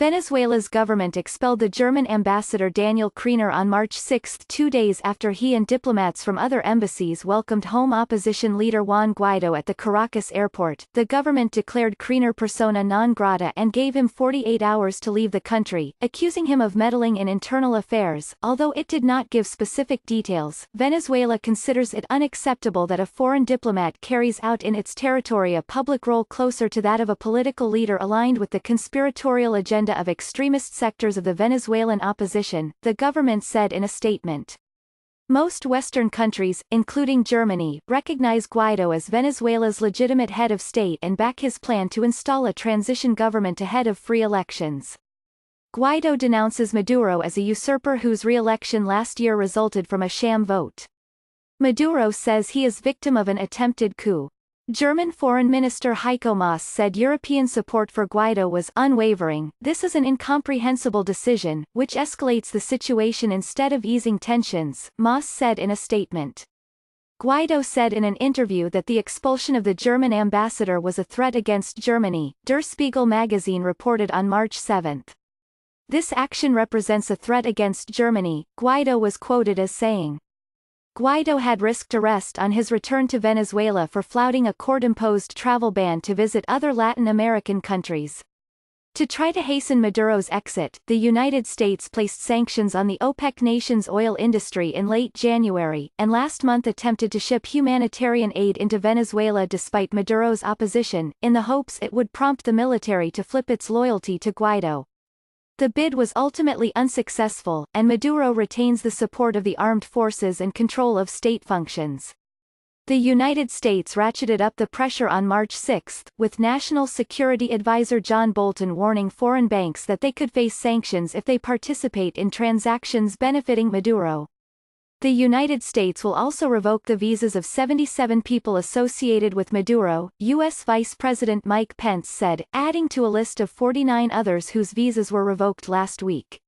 Venezuela's government expelled the German ambassador Daniel Kriener on March 6, 2 days after he and diplomats from other embassies welcomed home opposition leader Juan Guaido at the Caracas airport. The government declared Kriener persona non grata and gave him 48 hours to leave the country, accusing him of meddling in internal affairs. Although it did not give specific details, Venezuela considers it unacceptable that a foreign diplomat carries out in its territory a public role closer to that of a political leader aligned with the conspiratorial agenda of extremist sectors of the Venezuelan opposition, the government said in a statement. Most Western countries, including Germany, recognize Guaido as Venezuela's legitimate head of state and back his plan to install a transition government ahead of free elections. Guaido denounces Maduro as a usurper whose re-election last year resulted from a sham vote. Maduro says he is victim of an attempted coup. German Foreign Minister Heiko Maas said European support for Guaido was unwavering. This is an incomprehensible decision, which escalates the situation instead of easing tensions, Maas said in a statement. Guaido said in an interview that the expulsion of the German ambassador was a threat against Germany, Der Spiegel magazine reported on March 7. This action represents a threat against Germany, Guaido was quoted as saying. Guaido had risked arrest on his return to Venezuela for flouting a court-imposed travel ban to visit other Latin American countries. To try to hasten Maduro's exit, the United States placed sanctions on the OPEC nations' oil industry in late January, and last month attempted to ship humanitarian aid into Venezuela despite Maduro's opposition, in the hopes it would prompt the military to flip its loyalty to Guaido. The bid was ultimately unsuccessful, and Maduro retains the support of the armed forces and control of state functions. The United States ratcheted up the pressure on March 6, with National Security Advisor John Bolton warning foreign banks that they could face sanctions if they participate in transactions benefiting Maduro. The United States will also revoke the visas of 77 people associated with Maduro, U.S. Vice President Mike Pence said, adding to a list of 49 others whose visas were revoked last week.